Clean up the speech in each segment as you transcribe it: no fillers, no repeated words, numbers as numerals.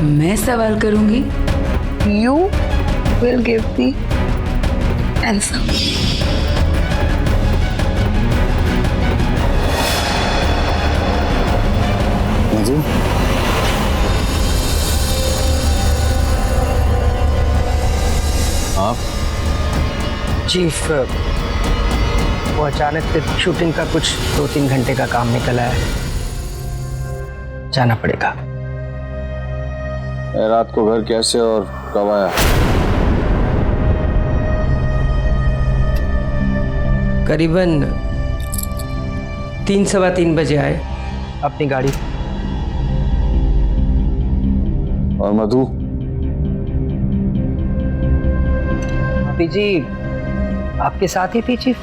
मैं सवाल करूंगी। You will give the answer. मधु, आप? चीफ, वो अचानक से शूटिंग का कुछ 2-3 घंटे का काम निकला है, जाना पड़ेगा। रात को घर कैसे और कब आया? करीबन 3-3:15 बजे आए अपनी गाड़ी। और मधु? अभी जी आपके साथ ही थी चीफ।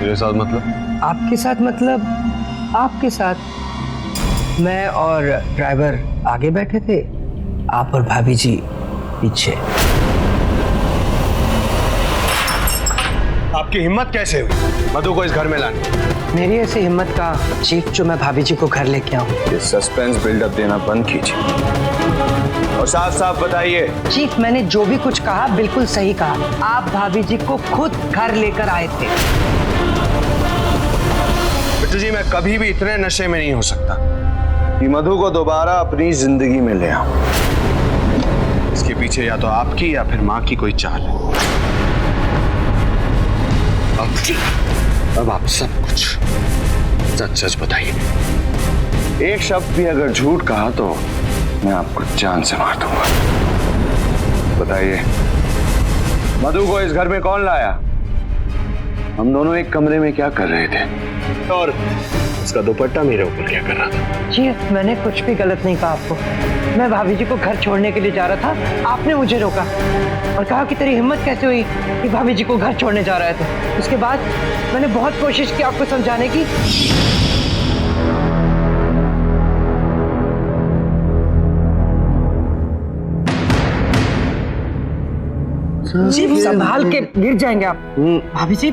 मेरे साथ मतलब? आपके साथ मतलब आपके साथ। मैं और ड्राइवर आगे बैठे थे, आप और भाभी जी पीछे। आपकी हिम्मत कैसे हुई मधु को इस घर में लाने? मेरी ऐसी हिम्मत का चीफ जो मैं भाभी जी को घर लेके आऊं। ये सस्पेंस बिल्डअप देना बंद कीजिए और साफ साफ बताइए। चीफ, मैंने जो भी कुछ कहा बिल्कुल सही कहा। आप भाभी जी को खुद घर लेकर आए थे। बिट्टू जी, मैं कभी भी इतने नशे में नहीं हो सकता कि मधु को दोबारा अपनी जिंदगी में ले आऊं। इसके पीछे या तो आपकी या फिर माँ की कोई चाल है। अब आप सब कुछ सच सच बताइए। एक शब्द भी अगर झूठ कहा तो मैं आपको जान से मार दूंगा। बताइए, मधु को इस घर में कौन लाया? हम दोनों एक कमरे में क्या कर रहे थे? और उसका दुपट्टा मेरे ऊपर क्या कर रहा था? जी, मैंने कुछ भी गलत नहीं कहा आपको। मैं भाभी जी को घर छोड़ने के लिए जा रहा था, आपने मुझे रोका और कहा कि तेरी हिम्मत कैसे हुई कि भाभी जी को घर छोड़ने जा रहे थे। उसके बाद मैंने बहुत कोशिश की आपको समझाने की। जी, संभाल के, गिर जाएंगे आप। भाभी जी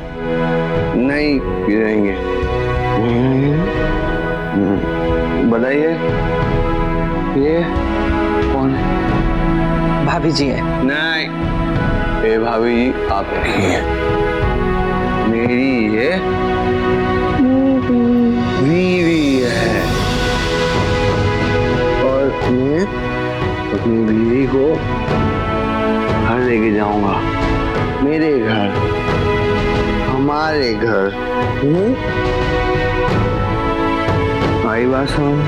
नहीं गिरेंगे। बताइए, ये कौन है? भाभी जी है। नहीं, ये भाभी जी आप नहीं है। मेरी ये बीवी है और मैं अपनी बीवी को घर लेके जाऊंगा। मेरे घर, हमारे घर। आई बात समझ?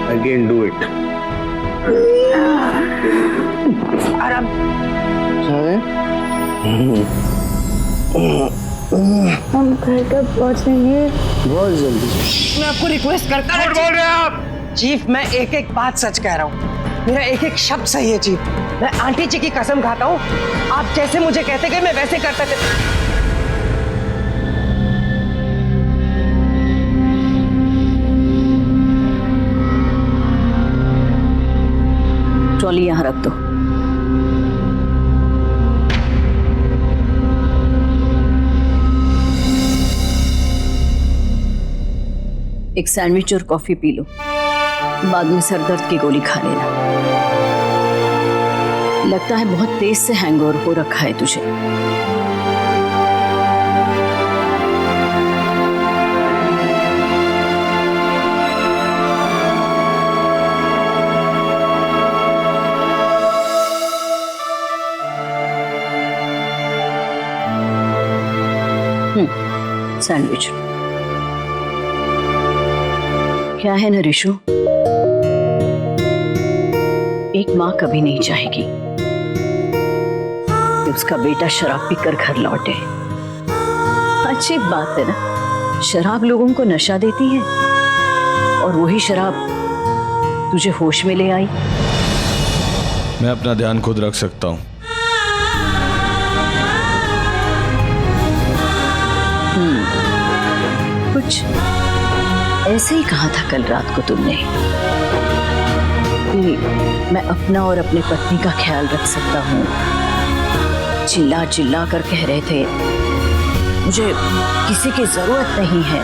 I can do it. आराम। हम घर तक पहुंचेंगे बहुत जल्दी। मैं आपको रिक्वेस्ट करता हूँ। बोल रहे हैं आप? चीफ, मैं एक एक बात सच कह रहा हूँ। मेरा एक एक शब्द सही है चीफ। मैं आंटी जी की कसम खाता हूँ, आप जैसे मुझे कहते गए मैं वैसे करता था। ट्रॉली यहाँ रख दो। एक सैंडविच और कॉफी पी लो, बाद में सर दर्द की गोली खा लेना। लगता है बहुत तेज से हैंगओवर हो रखा है तुझे। सैंडविच क्या है ना रिशु, एक माँ कभी नहीं चाहेगी कि उसका बेटा शराब पीकर घर लौटे। अच्छी बात है ना, शराब लोगों को नशा देती है और वही शराब तुझे होश में ले आई। मैं अपना ध्यान खुद रख सकता हूँ। कुछ ऐसे ही कहा था कल रात को तुमने कि मैं अपना और अपने पत्नी का ख्याल रख सकता हूँ, चिल्ला चिल्ला कर कह रहे थे मुझे किसी की जरूरत नहीं है।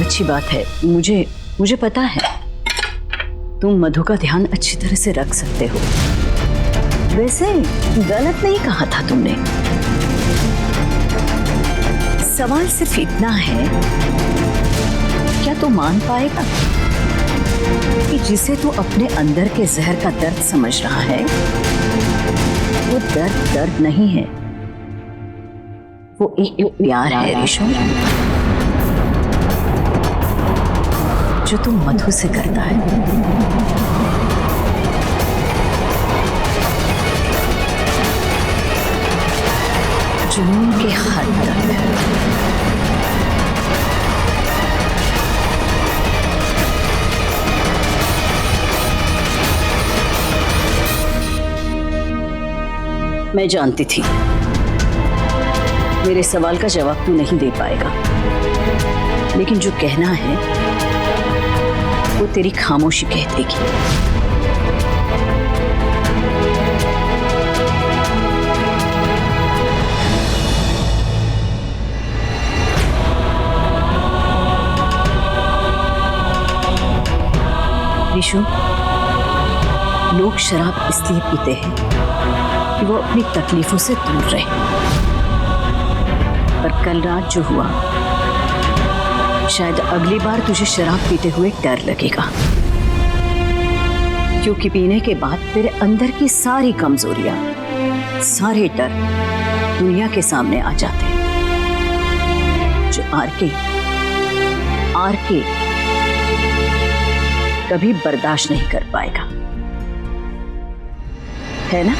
अच्छी बात है, मुझे पता है तुम मधु का ध्यान अच्छी तरह से रख सकते हो। वैसे गलत नहीं कहा था तुमने। सवाल सिर्फ इतना है, क्या तू मान पाएगा कि जिसे तू अपने अंदर के जहर का दर्द समझ रहा है वो दर्द नहीं है, वो एक प्यार है ऋषभ, जो तू मधु से करता है। जुनून के हद तक। मैं जानती थी मेरे सवाल का जवाब तू नहीं दे पाएगा, लेकिन जो कहना है वो तेरी खामोशी कह देगी। ऋषु, लोग शराब इसलिए पीते हैं कि वो अपनी तकलीफों से दूर रहे, पर कल रात जो हुआ शायद अगली बार तुझे शराब पीते हुए डर लगेगा, क्योंकि पीने के बाद तेरे अंदर की सारी कमजोरियां, सारे डर दुनिया के सामने आ जाते हैं, जो आर के कभी बर्दाश्त नहीं कर पाएगा, है ना?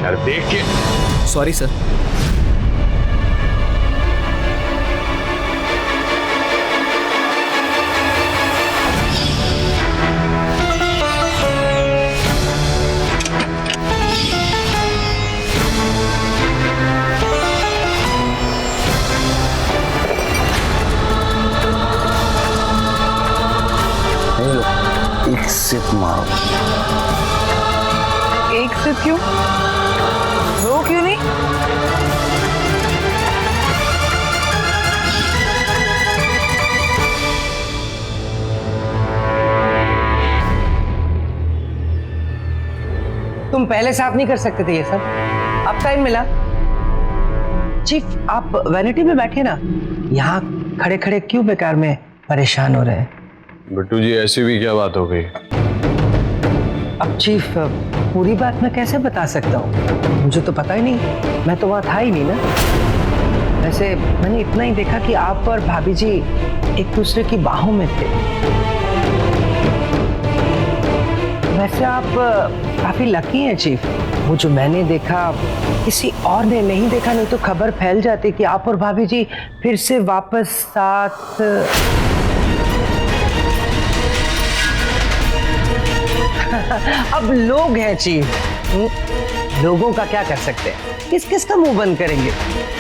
यार देख के। Sorry sir. एक सिप मारो। एक सिप क्यों? वो क्यों नहीं? तुम पहले साफ नहीं कर सकते थे ये सब? अब टाइम मिला। चीफ, आप वैनिटी में बैठे ना, यहाँ खड़े खड़े क्यों बेकार में परेशान हो रहे हैं? बिट्टू जी, ऐसी भी क्या बात हो गई? अब चीफ, पूरी बात मैं कैसे बता सकता हूँ? मुझे तो पता ही नहीं, मैं तो वहाँ था ही नहीं ना। वैसे मैंने इतना ही देखा कि आप और भाभी जी एक दूसरे की बाहों में थे। वैसे आप काफी लकी हैं चीफ। वो जो मैंने देखा किसी और ने नहीं देखा, नहीं तो खबर फैल जाती कि आप और भाभी जी फिर से वापस साथ। अब लोग हैं चीफ, लोगों का क्या कर सकते हैं? किस किस का मुंह बंद करेंगे?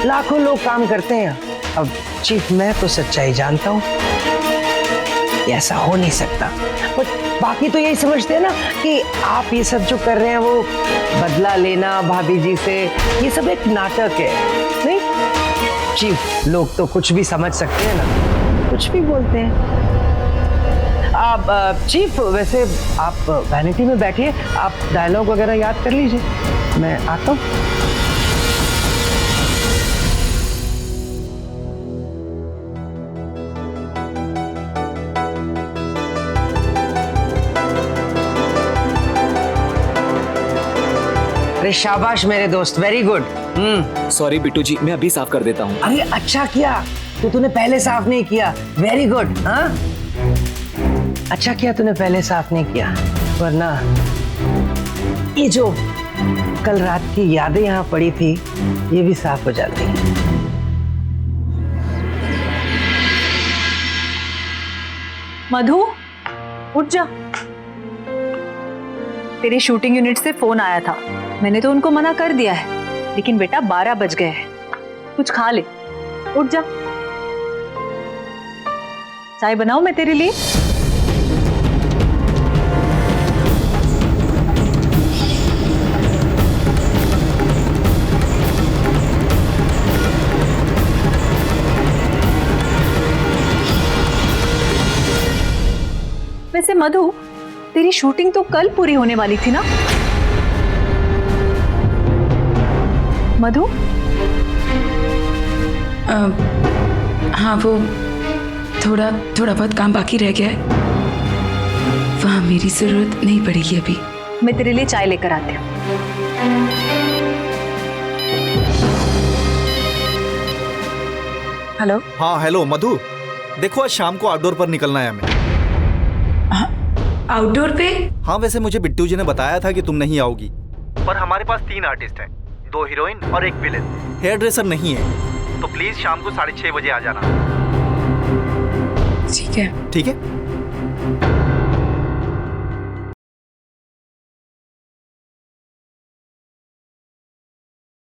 लाखों लोग काम करते हैं। अब चीफ, मैं तो सच्चाई जानता हूं, ऐसा हो नहीं सकता। बट बाकी तो यही समझते हैं ना कि आप ये सब जो कर रहे हैं वो बदला लेना भाभी जी से, ये सब एक नाटक है। नहीं चीफ, लोग तो कुछ भी समझ सकते हैं ना, कुछ भी बोलते हैं। आप चीफ, वैसे आप वैनिटी में बैठिए, आप डायलॉग वगैरह याद कर लीजिए, मैं आता हूँ। अरे शाबाश मेरे दोस्त, वेरी गुड। सॉरी बिट्टू जी, मैं अभी साफ कर देता हूँ। अरे अच्छा किया, तो तूने पहले साफ नहीं किया, वेरी गुड। हाँ, अच्छा किया तूने पहले साफ नहीं किया, वरना ये जो कल रात की यादें यहाँ पड़ी थी ये भी साफ हो जाती। मधु, उठ जा। तेरी शूटिंग यूनिट से फोन आया था। मैंने तो उनको मना कर दिया है, लेकिन बेटा 12 बज गए हैं। कुछ खा ले, उठ जा। चाय बनाऊं मैं तेरे लिए? वैसे मधु, तेरी शूटिंग तो कल पूरी होने वाली थी ना? मधु? हाँ, वो थोड़ा बहुत काम बाकी रह गया है। वहाँ मेरी जरूरत नहीं पड़ेगी अभी। मैं तेरे लिए चाय लेकर आती हूँ। हेलो। हाँ हेलो मधु, देखो आज शाम को आउटडोर पर निकलना है हमें। आउटडोर पे? हाँ, वैसे मुझे बिट्टू जी ने बताया था कि तुम नहीं आओगी, पर हमारे पास 3 आर्टिस्ट हैं, 2 हीरोइन और 1 विलेन। हेयर ड्रेसर नहीं है, तो प्लीज शाम को 6:30 बजे आ जाना। ठीक है। ठीक है।